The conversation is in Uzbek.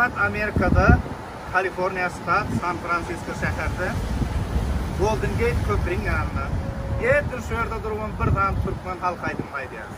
Hukumat Amerikada, Kaliforniya shtat, San Fransisko shahrida Golden Gate ko'prining yanında. Yerdir şu yerda turgan bir dam Türkmen halk aydın haydiyaz.